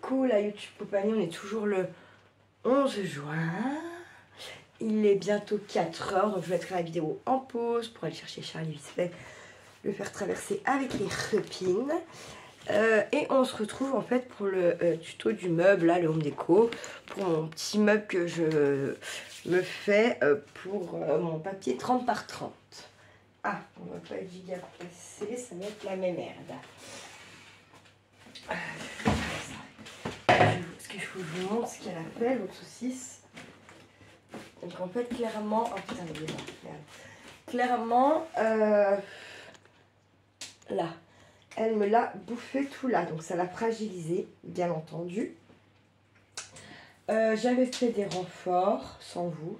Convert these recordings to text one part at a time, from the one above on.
coucou la YouTube compagnie, on est toujours le 11 juin. Il est bientôt 4 h, donc je vais mettre la vidéo en pause pour aller chercher Charlie vite fait, le faire traverser avec les copines. Et on se retrouve en fait pour le tuto du meuble, là, le home déco, pour mon petit meuble que je me fais pour mon papier 30 par 30. Ah, on va pas être giga pressé, ça va être la même merde. Ce qu'il faut que je vous montre, ce qu'elle a fait, l'autre saucisse. Donc en fait, clairement... Oh putain, elle est là, merde. Clairement, là, elle me l'a bouffé tout là. Donc ça l'a fragilisé, bien entendu. J'avais fait des renforts, sans vous.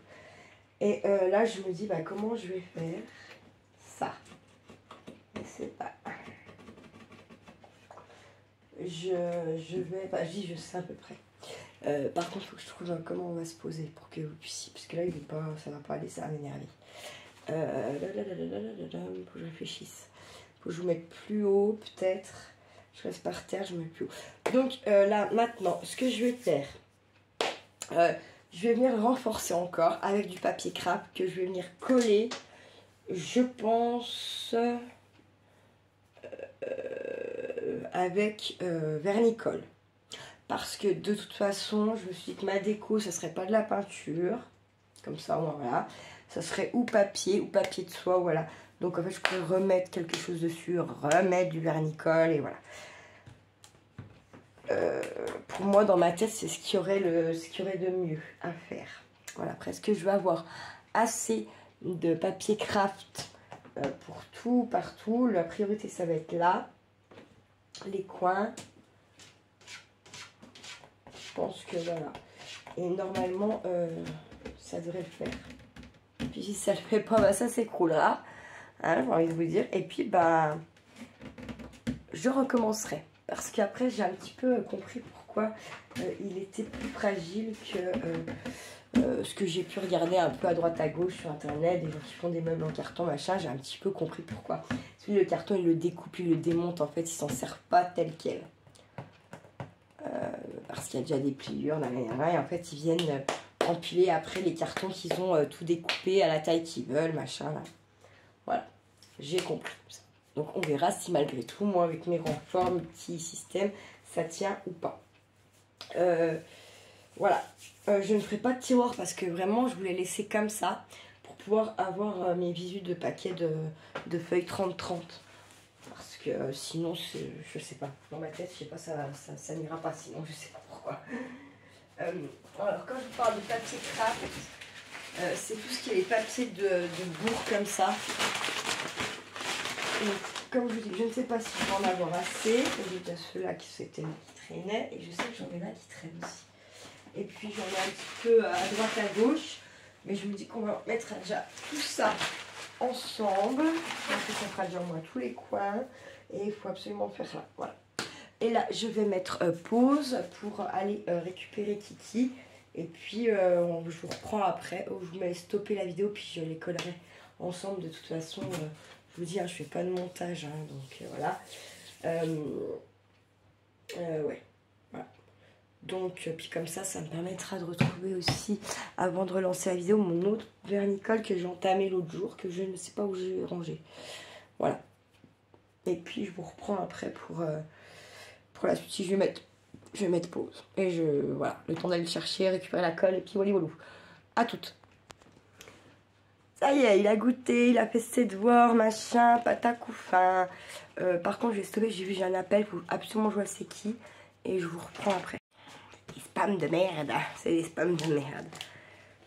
Et là, je me dis, bah, comment je vais faire ça? Je sais pas. Je vais... Bah, je sais à peu près. Par contre, il faut que je trouve comment on va se poser pour que vous puissiez. Parce que là, il est pas, ça va pas aller, ça va m'énerver. Faut que je réfléchisse. Faut que je vous mette plus haut, peut-être. Je reste par terre, je mets plus haut. Donc là, maintenant, ce que je vais faire, je vais venir renforcer encore avec du papier craft que je vais venir coller. Je pense avec vernicole. Parce que de toute façon, je me suis dit que ma déco, ça serait pas de la peinture. Comme ça, voilà. Ça serait ou papier de soie, voilà. Donc en fait, je pourrais remettre quelque chose dessus, remettre du vernicole et voilà. Pour moi, dans ma tête, c'est ce qu'il y aurait de mieux à faire. Voilà, après, est-ce que je vais avoir assez de papier craft pour tout, partout? La priorité, ça va être là. Les coins. Je pense que voilà. Et normalement, ça devrait le faire. Puis si ça le fait pas, bah ça s'écroulera. Hein, j'ai envie de vous dire. Et puis, bah, je recommencerai. Parce qu'après, j'ai un petit peu compris pourquoi il était plus fragile que ce que j'ai pu regarder un peu à droite à gauche sur internet. Des gens qui font des meubles en carton, machin. J'ai un petit peu compris pourquoi. Parce que le carton, il le découpe, il le démonte. En fait, il s'en sert pas tel quel. Parce qu'il y a déjà des pliures, et en fait ils viennent empiler après les cartons qu'ils ont tout découpé à la taille qu'ils veulent, machin là. Voilà, j'ai compris ça. Donc on verra si malgré tout, moi avec mes renforts, mes petits systèmes, ça tient ou pas. Voilà, je ne ferai pas de tiroir parce que vraiment je voulais laisser comme ça pour pouvoir avoir mes visus de paquets de feuilles 30-30. Parce que sinon, je sais pas, dans ma tête, je sais pas, ça n'ira pas sinon, je sais pas pourquoi. Alors, quand je vous parle de papier craft, c'est tout ce qui est les papiers de bourre comme ça. Et comme je vous dis, je ne sais pas si je vais en avoir assez. J'ai déjà ceux-là qui traînaient, et je sais que j'en ai là qui traînent aussi. Et puis, j'en ai un petit peu à droite, à gauche, mais je me dis qu'on va mettre déjà tout ça ensemble, parce que ça fera déjà au moins tous les coins et il faut absolument faire ça, voilà. Et là je vais mettre pause pour aller récupérer Kiki et puis je vous reprends après, je vous mets stopper la vidéo puis je les collerai ensemble. De toute façon je vous dis hein, je fais pas de montage hein, donc voilà. Ouais, voilà. Donc, puis comme ça me permettra de retrouver aussi, avant de relancer la vidéo, mon autre vernicole que j'ai entamé l'autre jour, que je ne sais pas où j'ai rangé. Voilà. Et puis, je vous reprends après pour la suite. Si je vais mettre pause. Et voilà, le temps d'aller le chercher, récupérer la colle, et puis voilà, voilà. À toutes. Ça y est, il a goûté, il a fait ses devoirs, machin, patacoufin. Par contre, je vais stopper, j'ai un appel, il faut absolument jouer à c'est qui. Et je vous reprends après. Des spams de merde, c'est des spams de merde.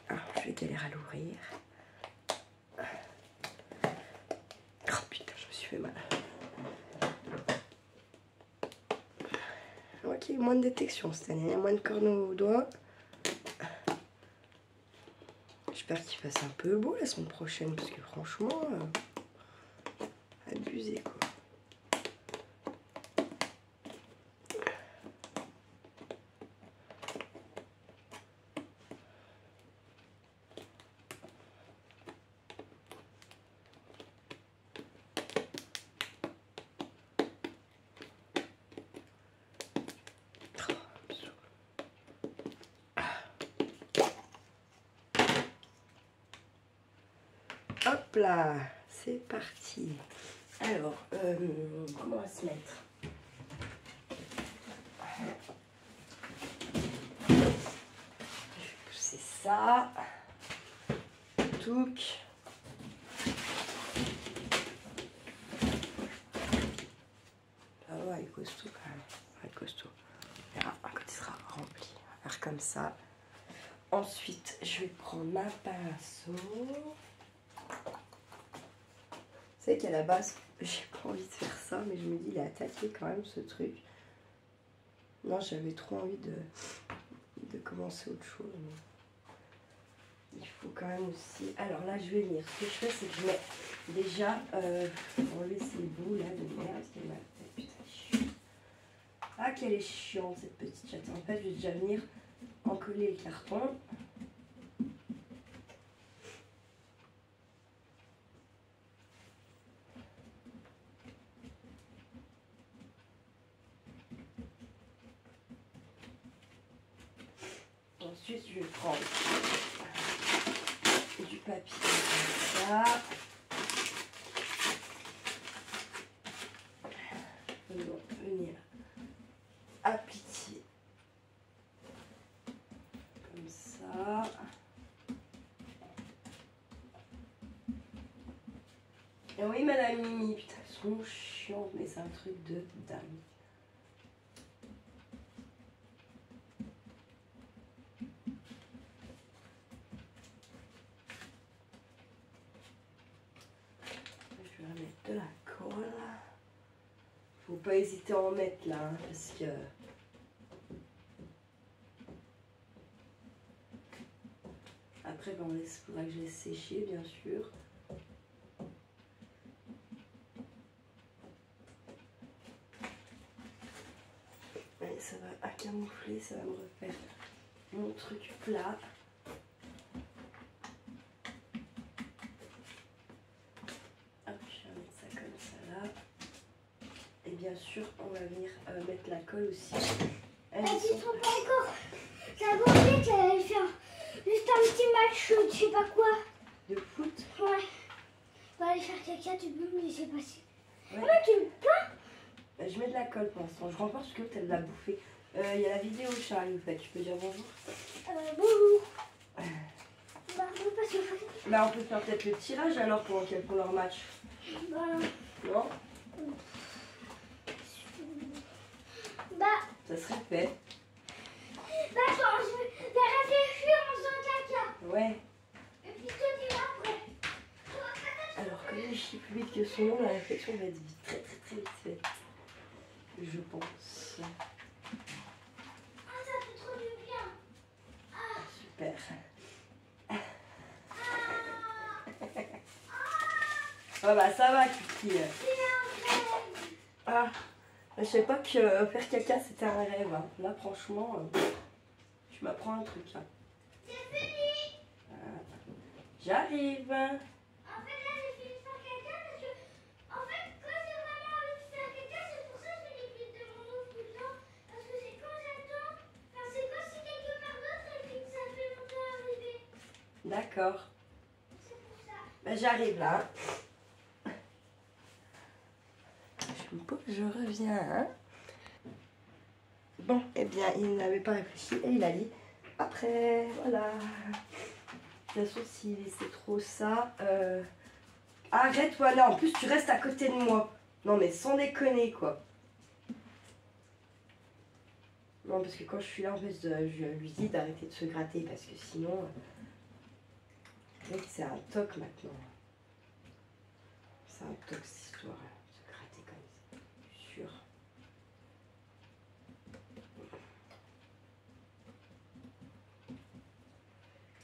Ah, je vais galérer à l'ouvrir. Oh putain, je me suis fait mal. Ok, moins de détection cette année, moins de cornes aux doigts. J'espère qu'il fasse un peu beau la semaine prochaine, parce que franchement, abusé quoi. là, c'est parti. Alors, comment on va se mettre? Je vais pousser ça. Touc. Ah ouais, il est costaud quand même. Il est costaud. On verra quand il sera rempli. On va faire comme ça. Ensuite, je vais prendre ma pinceau. Vous savez qu'à la base, j'ai pas envie de faire ça, mais je me dis, il est attaqué quand même ce truc. Non, j'avais trop envie de commencer autre chose. Mais il faut quand même aussi. Alors là, je vais venir. Ce que je fais, c'est que je mets déjà enlever ces bouts là de merde qui est ma tête. Putain, ah, qu'elle est chiante cette petite chatte. En fait, je vais déjà venir en coller le carton. Ensuite, je vais prendre du papier comme ça. Nous allons venir appliquer comme ça. Et oui, madame Mimi, putain, elles sont chiantes, mais c'est un truc de dingue. Je vais mettre de la colle. Faut pas hésiter à en mettre là, hein, parce que après ben, il faudra que je laisse sécher bien sûr. Et ça va camoufler, ça va me refaire mon truc plat. Hop, je vais mettre ça comme ça là. Et bien sûr, on va venir mettre la colle aussi. Tu te rends pas encore. Ça va bien qu'elle allait faire juste un petit match, je sais pas quoi. De foot? Ouais. On va aller faire caca, tu peux me laisser passer. Ouais. Ah, tu me plains? Je mets de la colle pour l'instant. Je remporte parce que l'autre elle l'a bouffé. Il y a la vidéo Charlie en fait. Je peux dire bonjour? Bonjour. Bah, non, parce que... Bah on peut faire peut-être le tirage alors pour leur match. Bah, Non? bah, Ça serait fait. bah, attends, je vais réfléchir en faisant caca. Ouais. Et puis je te dirai après. Alors comme il chie plus vite que son nom, la réflexion va être vite, très vite faite. Je pense. Ah, ça fait trop du bien. Super. Ah bah ça va Kiki. Ah, je savais pas que faire caca c'était un rêve. Hein. Là franchement, tu m'apprends un truc. Hein. C'est fini. J'arrive. En fait, là, j'ai fini de faire caca parce que, en fait, quand j'ai vraiment envie de faire caca, c'est pour ça que je les vide de mon eau tout le temps. Parce que c'est quand j'attends, enfin, c'est quand c'est quelque part d'autre et puis que ça fait longtemps arriver. D'accord. C'est pour ça. Bah, j'arrive là. Je me pose, je reviens. Hein. Bon, eh bien, il n'avait pas réfléchi et il a dit après, voilà. De toute façon, s'il laissait trop ça. Arrête, voilà, en plus tu restes à côté de moi. Non, mais sans déconner, quoi. Non, parce que quand je suis là, en fait, je lui dis d'arrêter de se gratter parce que sinon. C'est un toc maintenant. C'est un toc cette histoire. Se gratter comme ça. Je suis sûre.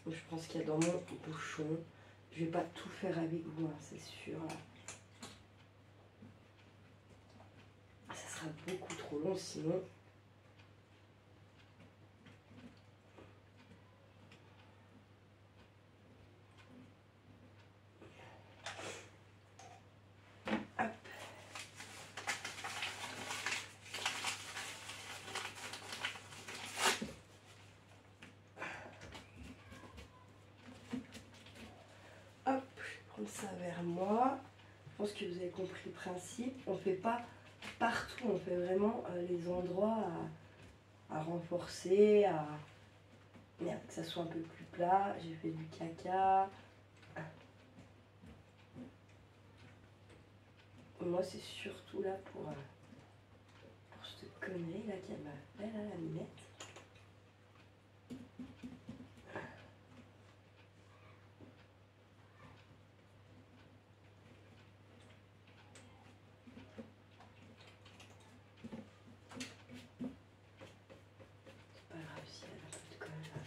Je pense qu'il y a dans mon bouchon. Je vais pas tout faire avec vous, hein, c'est sûr. Ça sera beaucoup trop long sinon. Hop. Hop, je comme ça vers moi. Je pense que vous avez compris le principe. On ne fait pas partout, on fait vraiment les endroits à renforcer, merde, que ça soit un peu plus plat. J'ai fait du caca. Moi, c'est surtout là pour cette connerie là qu'elle m'a fait là, la minette. C'est pas grave si elle a un peu de colle là.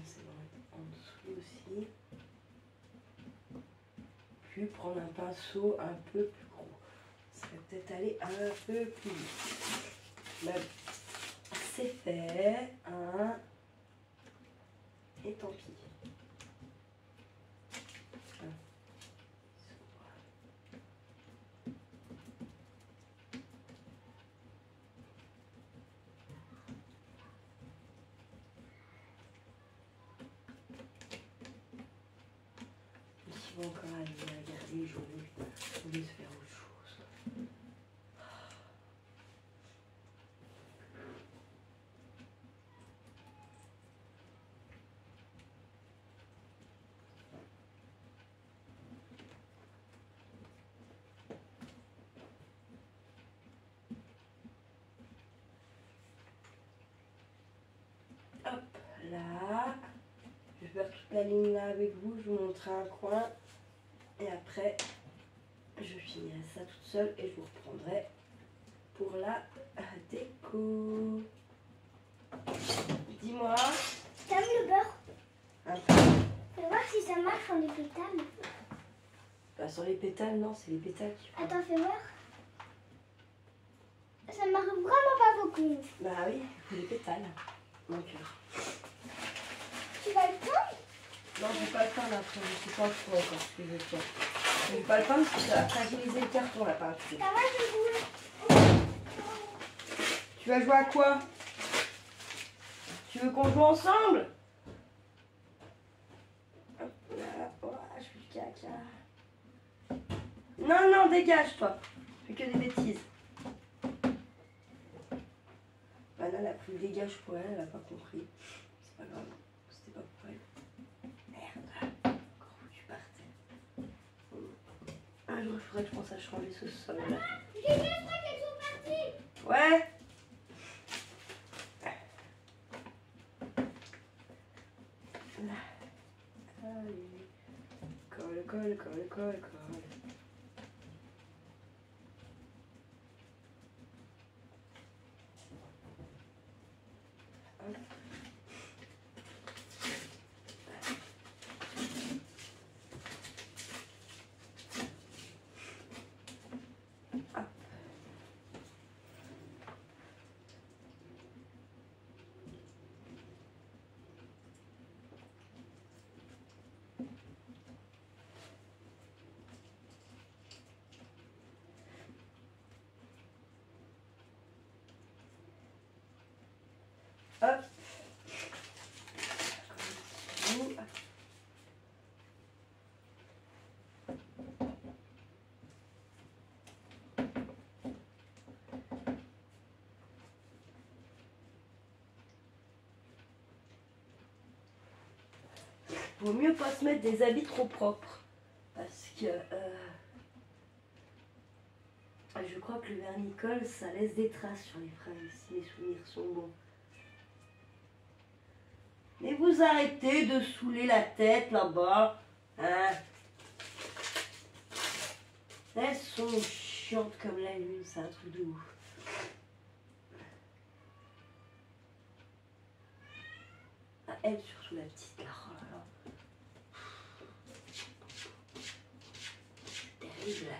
C'est bon, en dessous aussi. Puis prendre un pinceau un peu plus gros. Ça va peut-être aller un peu plus vite. Ben, c'est fait. Hein. Et tant pis. Ils vont encore aller regarder les journaux. Au lieu de faire autre chose. Hop là. Je vais faire toute la ligne là avec vous. Je vous montrerai un coin. Et après, je finirai ça toute seule et je vous reprendrai pour la déco. Dis-moi. T'aimes le beurre? Un peu. Fais voir si ça marche sur les pétales. Bah, sur les pétales, non, c'est les pétales qui font. Attends, fais voir. Ça marche vraiment pas beaucoup. Bah oui, il faut les pétales. Donc, Tu vas le prendre? non, je vais pas le peindre après, je sais pas trop encore ce que je vais faire. Je vais pas le peindre parce que ça va fragiliser le carton, la peinture. Ça va, je jouer. Tu vas jouer à quoi? Tu veux qu'on joue ensemble? Hop là, oh, je fais du caca. Non, non, dégage toi. Je fais que des bêtises. Bah là, elle a pris le dégage pour elle, elle a pas compris. C'est pas grave, c'était pas pour elle. Merde, encore où tu partais. Un jour, il faudrait que je pense à changer ce sol là. J'ai vu, je crois qu'elles sont parties. Ouais. Là. Allez. Colle, colle, colle, colle, colle. Hop. Hop. Hop. Vaut mieux pas se mettre des habits trop propres. Parce que je crois que le vernicole, ça laisse des traces sur les fringues si les souvenirs sont bons. Mais vous arrêtez de saouler la tête là-bas. Hein? Elles sont chiantes comme la lune, c'est un truc de ouf. Ah, elle surtout la petite là. Oh là là. Terrible.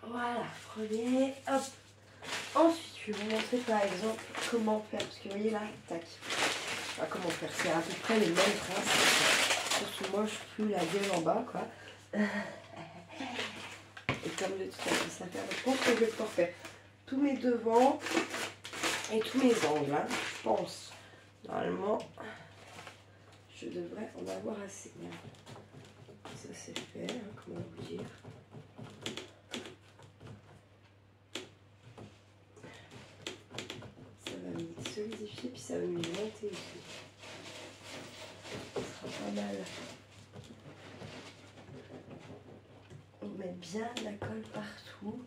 Voilà, prenez, hop. Ensuite, je vais vous montrer par exemple comment faire. Parce que vous voyez là, tac. pas comment faire, c'est à peu près les mêmes principes. Surtout moi, je suis plus la gueule en bas, quoi. Et comme de toute façon, ça fait je pense que je vais pouvoir faire tous mes devants et tous mes angles, hein, je pense. Normalement, je devrais en avoir assez. Ça c'est fait, hein, comment vous dire. Ça va me solidifier, puis ça va me monter aussi. Ça sera pas mal. On met bien la colle partout.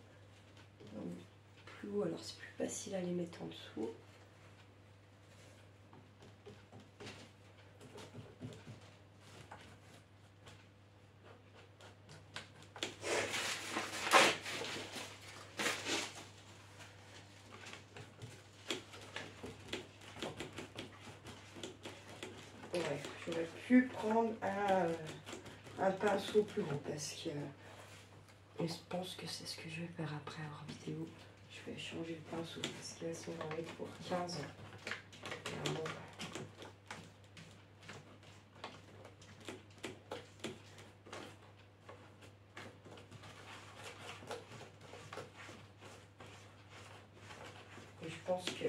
Donc, plus haut, alors c'est plus facile à les mettre en dessous. Ouais, j'aurais pu prendre un pinceau plus gros parce que je pense que c'est ce que je vais faire après hors vidéo. Je vais changer le pinceau parce qu'elles sont dans les pour 15 ans. Bon. Et je pense que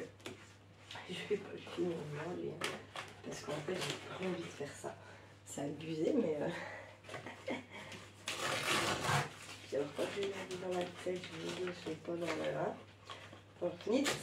je vais pas le finir aujourd'hui parce qu'en fait j'ai pas envie de faire ça. C'est abusé mais puis alors quand j'ai mis dans la tête, je me dis je suis pas dans le là. Donc vite.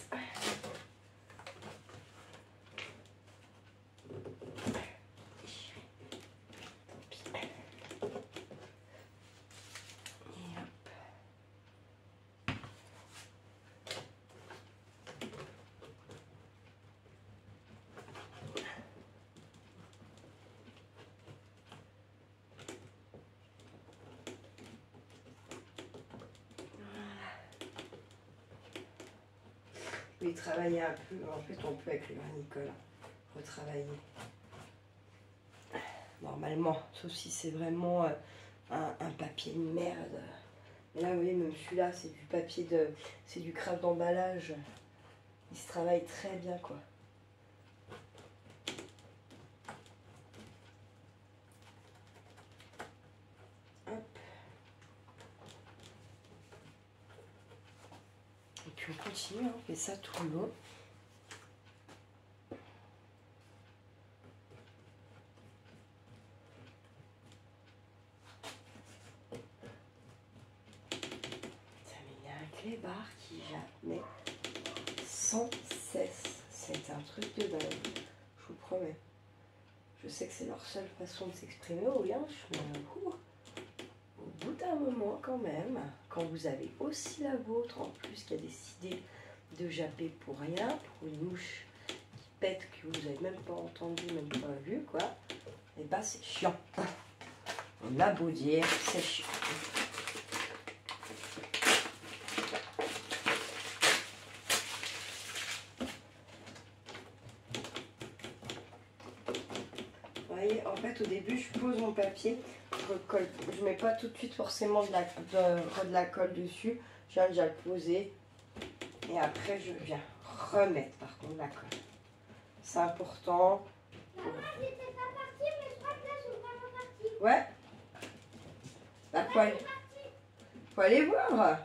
Je vais travailler un peu, en fait on peut avec le vernicole retravailler. Normalement, sauf si c'est vraiment un papier de merde. Mais là vous voyez, même celui-là c'est du papier c'est du craft d'emballage. Il se travaille très bien quoi. Hop. Et puis on continue, hein, on fait ça tout le long. Il y a un clébard qui jamais sans cesse. C'est un truc de dingue, je vous promets. Je sais que c'est leur seule façon de s'exprimer au linge, mais au bout d'un moment quand même, quand vous avez aussi la vôtre, en plus qui a décidé de japper pour rien, pour une mouche qui pète, que vous n'avez même pas entendu, même pas vu, quoi, et bah c'est chiant. On a beau dire, c'est chiant. Vous voyez, en fait, au début, je pose mon papier, je recolle. Je mets pas tout de suite forcément de la colle dessus. Je viens déjà le poser. Et après, je viens remettre, par contre, la colle. C'est important. Maman, j'étais pas partie, mais je crois que là, je suis vraiment partie. Ouais. Bah, faut aller voir.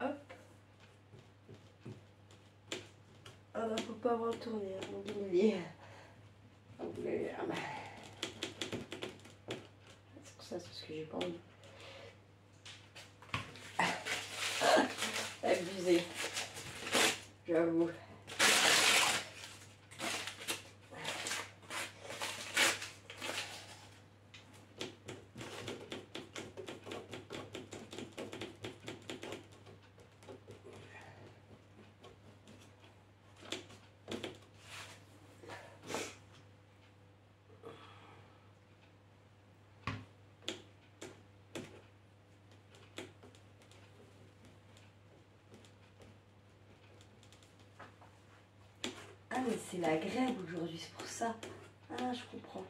Hop. Ah bah faut pas avoir tourné, hein, mon guinée. C'est pour ça, c'est parce que j'ai pas envie. Abusé. J'avoue. Ah, mais c'est la grève aujourd'hui, c'est pour ça. Ah, je comprends.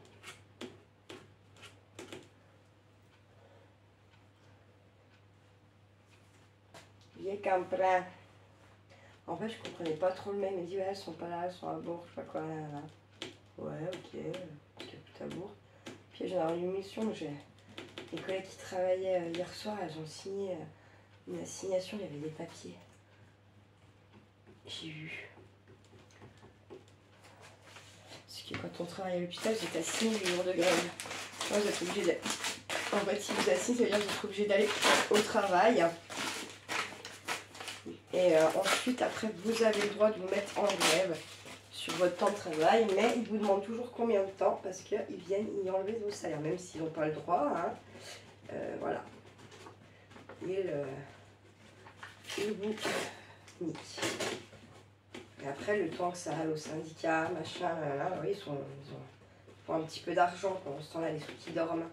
J'ai compris. En fait, je comprenais pas trop le mec. Il me dit, ouais, elles sont pas là, elles sont à Bourg, je sais pas quoi. Là, là. Ouais, ok, parce qu'il y a tout à Bourg. Puis j'ai une mission, j'ai des collègues qui travaillaient hier soir, elles ont signé une assignation, il y avait des papiers. J'ai vu. Parce que quand on travaille à l'hôpital, vous êtes assigné le jour de grève. Moi, vous êtes obligé d'aller. En fait, si vous assignez, ça veut dire que vous êtes obligé d'aller au travail. Et ensuite, après, vous avez le droit de vous mettre en grève sur votre temps de travail, mais ils vous demandent toujours combien de temps parce qu'ils viennent y enlever vos salaires, même s'ils n'ont pas le droit. Hein. Voilà. Ils vous niquent. Et après, le temps que ça aille au syndicat, machin, là, oui, ils font un petit peu d'argent pendant ce temps-là, les sous qui dorment.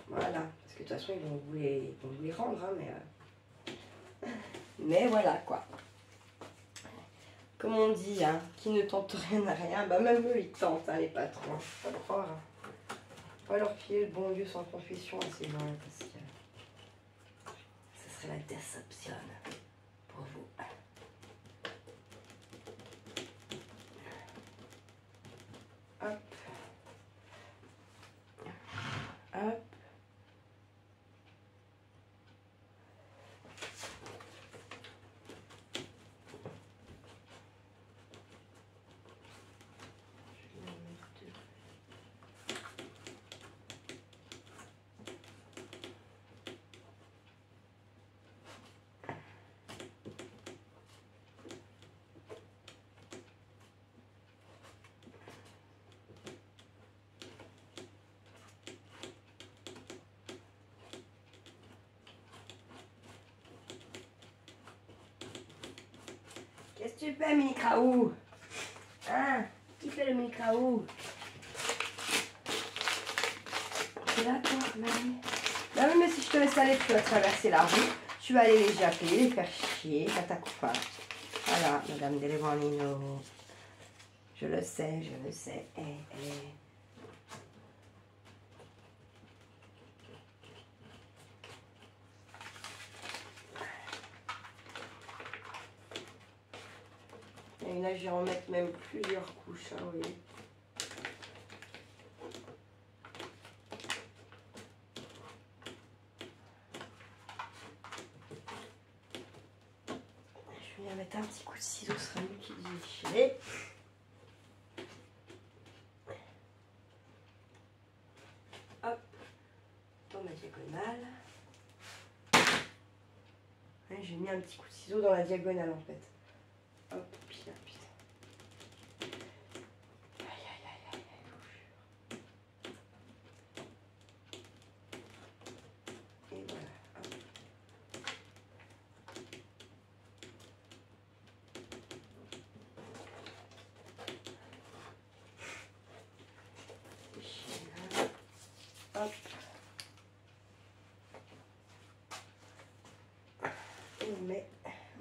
Voilà. Parce que de toute façon, ils vont vous les rendre, hein, mais voilà, quoi. Comme on dit, hein, qui ne tente rien à rien, bah même eux, ils tentent, hein, les patrons. Faut pas croire. Hein. Faut pas leur filer le bon Dieu sans confession à ces gens-là, parce que ce serait la déception pour vous. Hop. Hop. Qu'est-ce que tu fais, mini-craou? Hein? Qui fait le mini-craou? C'est là, toi, Marie? Non, mais si je te laisse aller, tu vas traverser la rue. Tu vas aller les japper, les faire chier, pas. Voilà, Madame Delevanino. Je le sais, je le sais. Et là, je vais en mettre même plusieurs couches, hein, oui. Je vais mettre un petit coup de ciseau, ce sera mieux qu'il déchire. Hop, dans ma diagonale. J'ai mis un petit coup de ciseau dans la diagonale en fait. Hop, puis là, putain. Aïe, aïe, aïe, aïe, aïe, et voilà, hop. Hop.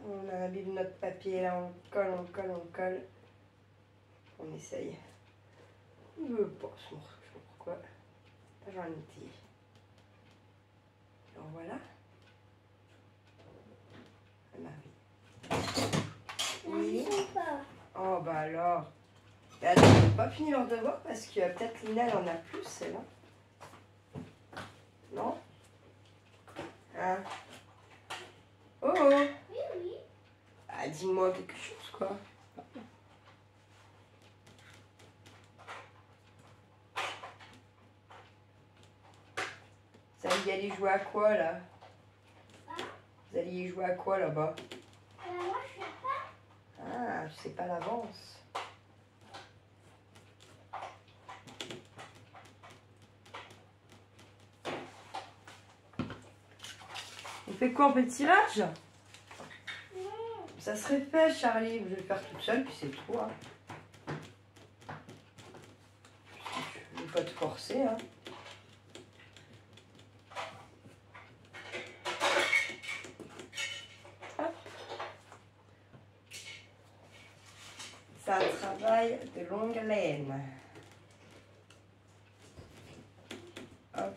On a un de notre papier là, on colle. On essaye. Il veut pas se morceau, je sais pas pourquoi. J'en ai dit. Alors voilà. Marie. Oui. Oh bah alors. Et attends, on n'a pas fini leur devoir parce que peut-être Lina elle en a plus, celle-là. Non? Hein? Oh oh! Oui, oui. Ah, dis-moi quelque chose, quoi. Ça y aller jouer à quoi, là? Hein? Vous allez y jouer à quoi, là-bas? Moi, je sais pas. Ah, je sais pas l'avance. On fait quoi? On fait le tirage? Non. Ça serait fait, Charlie. Je vais le faire toute seule, puis c'est tout. Hein. Je vais pas te forcer. Hein. Hop. C'est un travail de longue haleine. Hop.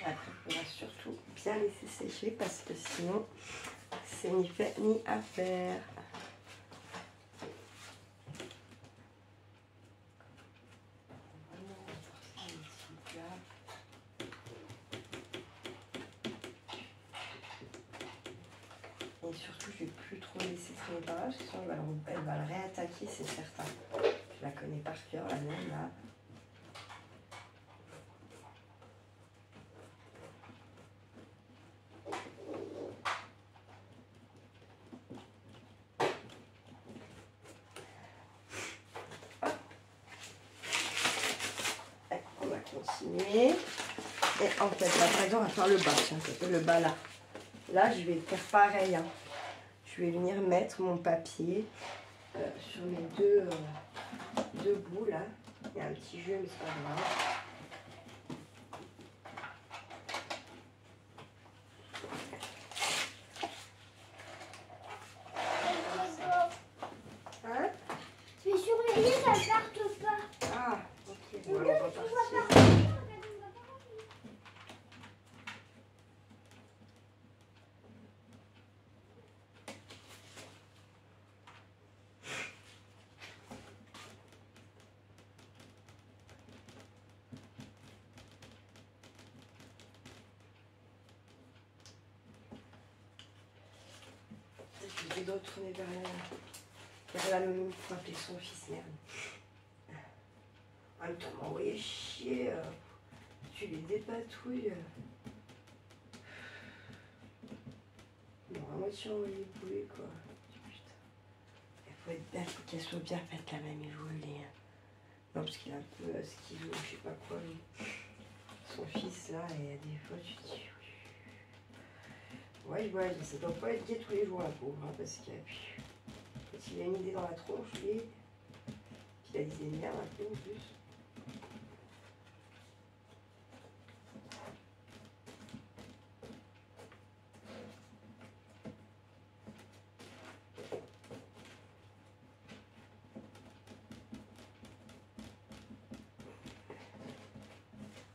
Après, il faudra surtout bien laisser sécher parce que sinon, c'est ni fait ni à faire. Et surtout, je ne vais plus trop laisser traîner par là, parce que sinon elle va le réattaquer, c'est certain. Je la connais par cœur, la même là. Hop. Et on va continuer. Et en fait, là, par exemple, on va faire le bas. Tiens, le bas là. Là, je vais faire pareil. Hein. Je vais venir mettre mon papier sur mes deux bouts là. Il y a un petit jeu, mais c'est pas grave. Hein? Je vais surveiller, ça ne parte pas. Ah, ok. Bon, Non, alors, on va tu vois partir. pas. Je vais retourner vers la même pour appeler son fils, merde. En même temps, m'a envoyé chier. Tu les dépatouilles. Bon, à moitié envoyé bouler, quoi. Putain. Il faut être belle, il faut qu'elle soit bien faite, la même évoluée. Non, parce qu'il a un peu schizophrène, je sais pas quoi, lui. Son fils, là, et des fois, tu te dis... Ouais, ça doit pas être gai tous les jours, la pauvre, hein, parce que quand il a une idée dans la tronche, lui, qu'il a des énerves un peu en plus.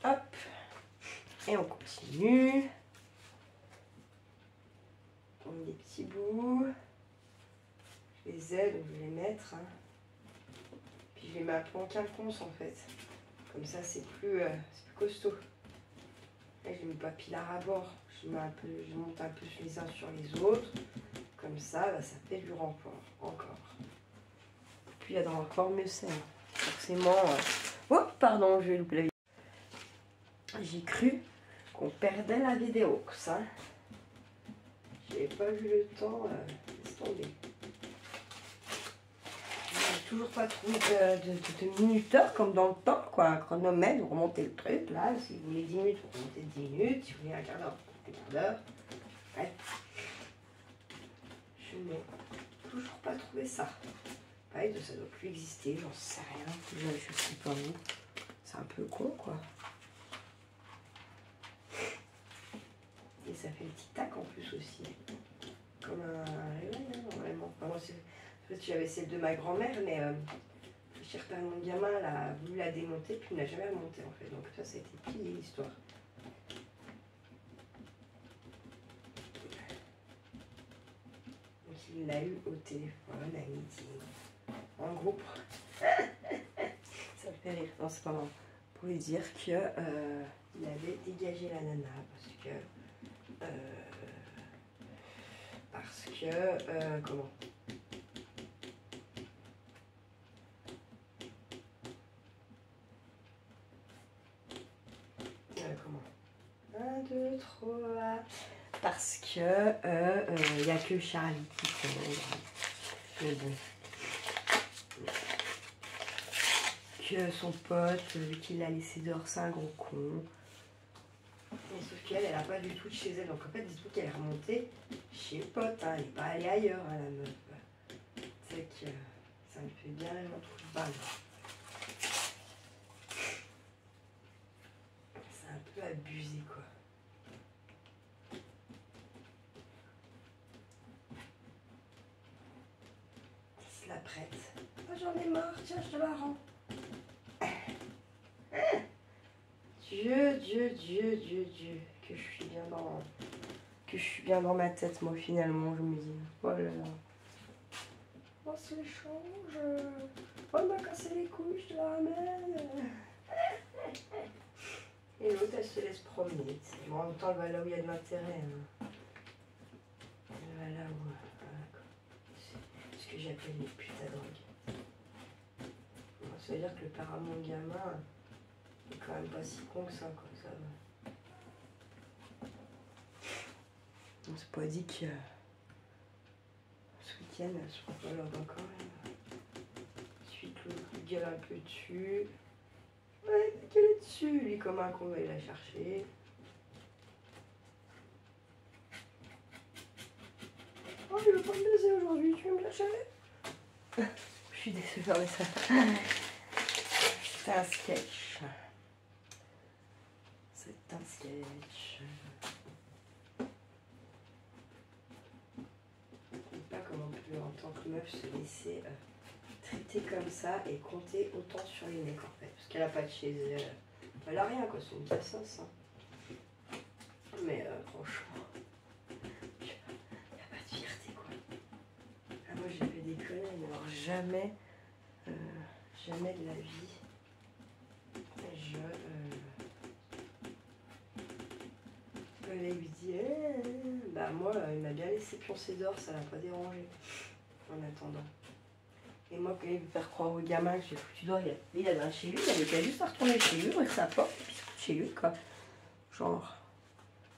Hop, et on continue. On met des petits bouts. Je les aide, donc je vais les mettre. Hein. Puis je les mets un peu en quinconce en fait. Comme ça c'est plus costaud. Là je ne mets pas pilard à bord. Je monte un peu les uns sur les autres. Comme ça, bah, ça fait du renfort encore. Puis il y a de renfort, mieux c'est. Forcément. Oh, pardon, je vais louper la vidéo. J'ai cru qu'on perdait la vidéo, ça. J'avais pas vu le temps, laisse tomber. J'ai toujours pas trouvé de minuteur comme dans le temps, quoi. Un chronomètre, vous remontez le truc, là. Si vous voulez 10 minutes, vous remontez 10 minutes. Si vous voulez un quart d'heure, un quart d'heure. Ouais. Je n'ai toujours pas trouvé ça. Pareil, ça doit plus exister, j'en sais rien. Je sais pas où. C'est un peu con, quoi. Et ça fait le petit tac en plus aussi. Comme un réveil, hein, normalement. Enfin, moi, j'avais celle de ma grand-mère, mais le cher père de mon gamin elle a voulu la démonter, puis il n'a jamais remonté en fait. Donc ça a été plié l'histoire. Donc il l'a eu au téléphone à midi. En groupe. Ça me fait rire. Non, c'est pas marrant. Pour lui dire que il avait dégagé la nana parce que comment comment 1, 2, 3 parce que il n'y a que Charlie qui connaît. Mais bon. Que son pote, qui l'a laissé dehors, c'est un gros con. Et sauf qu'elle, elle n'a pas du tout de chez elle. Donc en fait, dites-vous qu'elle est remontée chez le pote. Hein. Elle n'est pas allée ailleurs, hein, la meuf. C'est que ça me fait bien un trou de balle. abusé quoi. Il se la prête. Oh, j'en ai marre, tiens, je te la rends. Dieu, Dieu, Dieu, Dieu, Dieu. Que je suis bien dans ma tête, moi, finalement, je me dis. Oh là là. On se l'échange. Oh, elle m'a cassé les couilles, je te la ramène. Et l'autre, elle se laisse promener. Bon, en même temps, elle va là où il y a de l'intérêt. Hein. Elle va là où... Voilà, quoi. C'est ce que j'appelle les putes à drogue. Bon, ça veut dire que le père à mon gamin est quand même pas si con que ça, quoi. Ça va. On s'est pas dit que ce week-end, elle se pas là quand même. Ensuite, l'autre lui gueule un peu dessus. Ouais, qu'elle est dessus, lui, comme un con va aller la chercher. Oh, je veux pas me baiser aujourd'hui, tu veux me lâcher? Je suis désolée, mais ça. C'est un sketch. C'est un sketch. Je ne sais pas comment on peut, en tant que meuf, se laisser traiter comme ça et compter autant sur les mecs, en fait. Parce qu'elle a pas de chez elle. Elle a rien, quoi, c'est une cassasse. Hein. Mais franchement, il n'y a pas de fierté, quoi. Ah, moi, j'ai fait des conneries, mais alors jamais, jamais de la vie. Elle lui dit, bah moi, il m'a bien laissé pioncer dehors, ça l'a pas dérangé. En attendant. Et moi, quand il veut faire croire au gamin que j'ai foutu dehors, il a chez lui, il avait qu'à juste à retourner chez lui, ouvrir sa porte, et puis chez lui, quoi. Genre,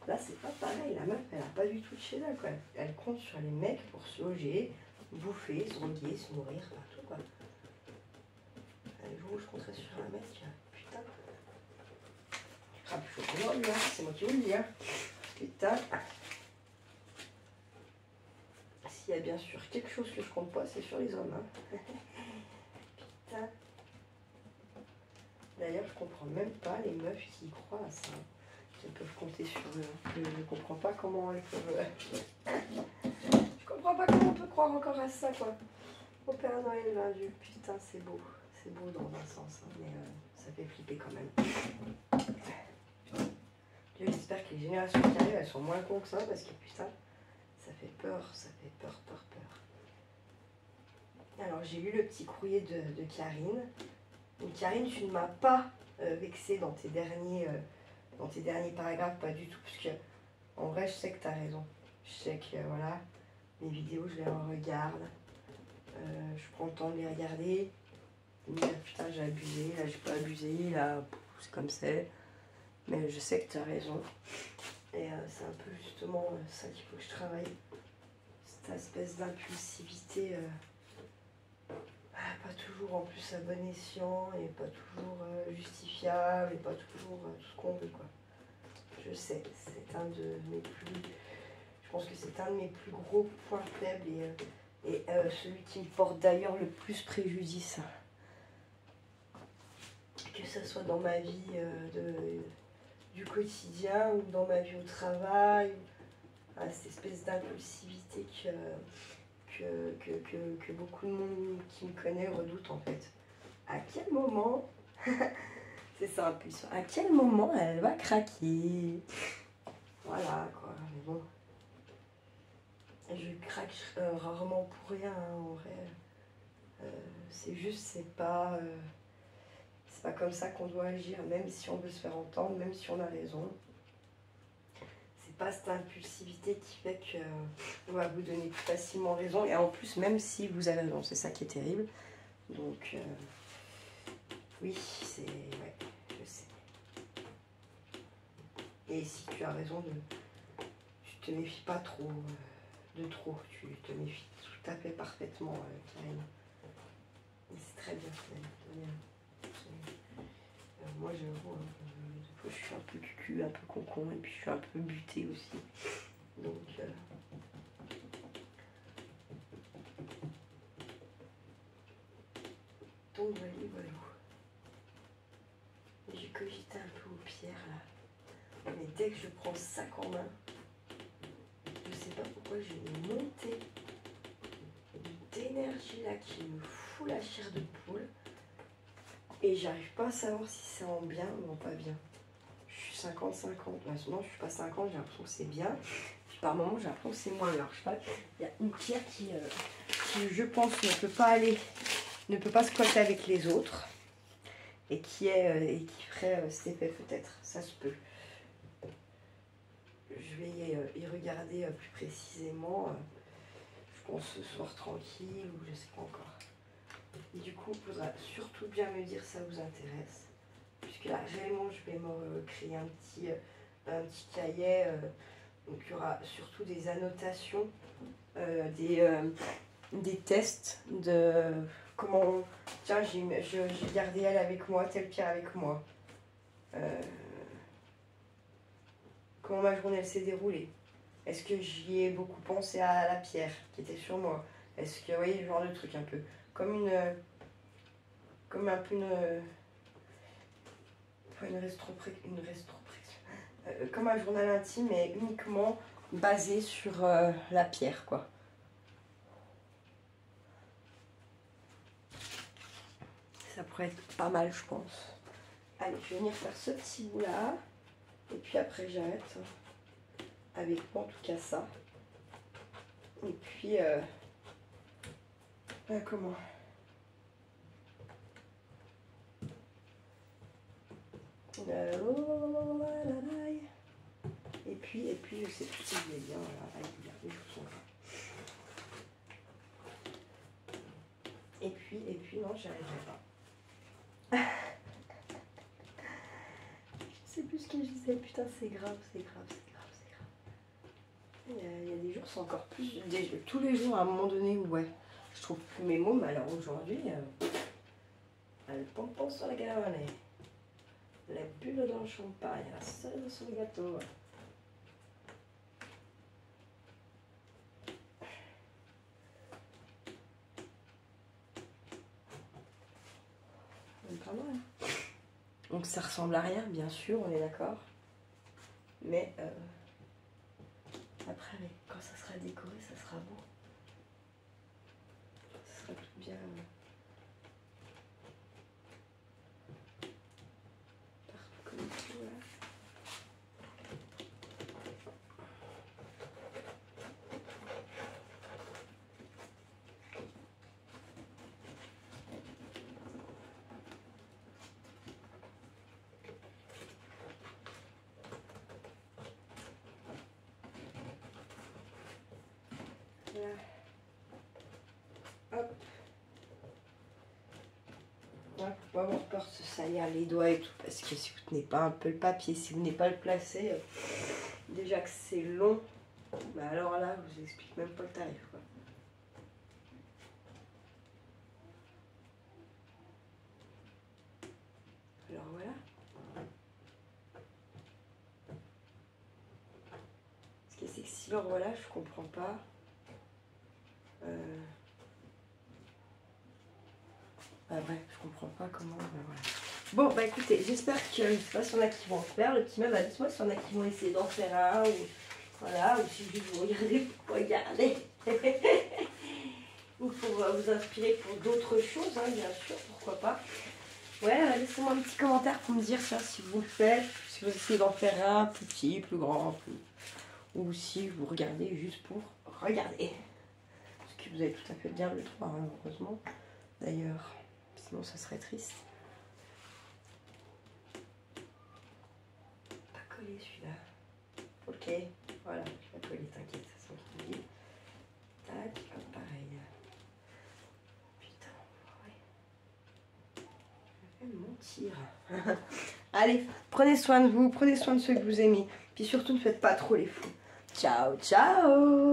là, c'est pas pareil, la meuf, elle a pas du tout de chez elle, quoi. Elle compte sur les mecs pour se loger, bouffer, se droguer, se nourrir, partout, quoi. Le jour où je compterai sur un mec, putain. Il sera plus chaud que moi, lui, hein, c'est moi qui vous le dis, hein. Putain. S'il y a bien sûr quelque chose que je compte pas, c'est sur les hommes. Hein. Putain. D'ailleurs, je comprends même pas les meufs qui croient à ça. Qu'elles peuvent compter sur eux. Je comprends pas comment elles peuvent... Je comprends pas comment on peut croire encore à ça, quoi. Au Père Noël vendu. Putain, c'est beau. C'est beau dans un sens, hein, mais ça fait flipper quand même. J'espère que les générations qui arrivent, elles sont moins cons que ça, parce que putain, ça fait peur, ça fait peur, peur, peur. Alors, j'ai lu le petit courrier de Karine. Donc, Karine, tu ne m'as pas vexée dans tes derniers paragraphes, pas du tout, parce que en vrai, je sais que tu as raison. Je sais que, voilà, mes vidéos, je les regarde. Je prends le temps de les regarder. Je me dis, putain, j'ai abusé, là, j'ai pas abusé, là, c'est comme c'est. Mais je sais que tu as raison. Et c'est un peu justement ça qu'il faut que je travaille. Cette espèce d'impulsivité, pas toujours en plus à bon escient, et pas toujours justifiable, et pas toujours tout ce qu'on veut, quoi. Je sais, c'est un de mes plus... Je pense que c'est un de mes plus gros points faibles, et celui qui me porte d'ailleurs le plus préjudice. Que ce soit dans ma vie du quotidien ou dans ma vie au travail, cette espèce d'impulsivité que beaucoup de monde qui me connaît redoute en fait. À quel moment, c'est ça impulsion, à quel moment elle va craquer? Voilà quoi, mais bon. Je craque rarement pour rien, hein, en vrai. C'est juste, c'est pas comme ça qu'on doit agir, même si on veut se faire entendre, même si on a raison. C'est pas cette impulsivité qui fait qu'on va vous donner plus facilement raison, et en plus, même si vous avez raison, c'est ça qui est terrible. Donc, oui, c'est... Ouais, je sais. Et si tu as raison, tu te méfies pas trop de trop, tu te méfies tout à fait parfaitement, Karine. Et c'est très bien, Karine. Moi, j'avoue, des fois, je suis un peu cucu, un peu concon, et puis je suis un peu butée aussi. Donc, voilà, voilà. J'ai cogité un peu aux pierres, là. Mais dès que je prends le sac en main, je sais pas pourquoi j'ai une montée d'énergie là qui me fout la chair de poule. Et j'arrive pas à savoir si c'est en bien ou en pas bien. Je suis 50-50. Non, je suis pas 50, j'ai l'impression que c'est bien. Puis par moments, j'ai l'impression que c'est moins bien. Je sais pas. Il y a une pierre qui, je pense, ne peut pas squatter avec les autres. Et qui ferait cet effet peut-être. Ça se peut. Je vais y regarder plus précisément. Je pense ce soir tranquille ou je sais pas encore. Et du coup, il faudra surtout bien me dire si ça vous intéresse. Puisque là, réellement, je vais me créer un petit cahier. Donc, il y aura surtout des annotations, des tests de comment... Tiens, j'ai gardé elle avec moi, telle pierre avec moi. Comment ma journée elle s'est déroulée. Est-ce que j'y ai beaucoup pensé à la pierre qui était sur moi? Est-ce que, vous voyez, le genre de truc un peu... Comme comme un journal intime, mais uniquement basé sur la pierre, quoi. Ça pourrait être pas mal, je pense. Allez, je vais venir faire ce petit bout là. Et puis après, j'arrête. Avec moi, en tout cas, ça. Et puis, comment? Et puis, je sais plus si je vais bien. Voilà, les jours sont là. Et puis, non, j'y arriverai pas. Je sais plus ce que je disais. Putain, c'est grave. Il y a des jours, c'est encore plus. Tous les jours, à un moment donné, où ouais, je trouve plus mes mots, mais alors aujourd'hui, le pompon sur la garonne, la bulle dans le champagne, la cerise sur le gâteau. Pas mal. Donc ça ressemble à rien, bien sûr, on est d'accord. Mais après, quand ça sera décoré, ça sera beau. Ça sera tout bien. Partout comme tout là. Hop. Ouais, faut pas avoir peur de se salir les doigts et tout, parce que si vous tenez pas un peu le papier, si vous n'êtes pas le placer, déjà que c'est long, bah alors là, je vous explique même pas le tarif, quoi. Alors voilà. Ce qui est c'est que si alors voilà, je comprends pas. Bah bref, je comprends pas comment. Bah voilà. Bon, bah écoutez, j'espère que je sais pas s'il y en a qui vont en faire. Le petit même, bah, dites-moi s'il y en a qui vont essayer d'en faire un ou voilà, ou si vous regardez pour regarder. Ou pour vous inspirer pour d'autres choses, hein, bien sûr, pourquoi pas. Ouais, laissez-moi un petit commentaire pour me dire ça, si vous le faites, si vous essayez d'en faire un plus petit, plus grand, ou si vous regardez juste pour regarder. Parce que vous avez tout à fait bien le droit, hein, heureusement. D'ailleurs, sinon ça serait triste. Pas collé celui-là. Ok, voilà, je vais coller, t'inquiète, c'est moi qui te dis. Tac, hop, pareil. Putain, ouais. Je vais mentir. Allez, prenez soin de vous, prenez soin de ceux que vous aimez. Puis surtout, ne faites pas trop les fous. Ciao, ciao!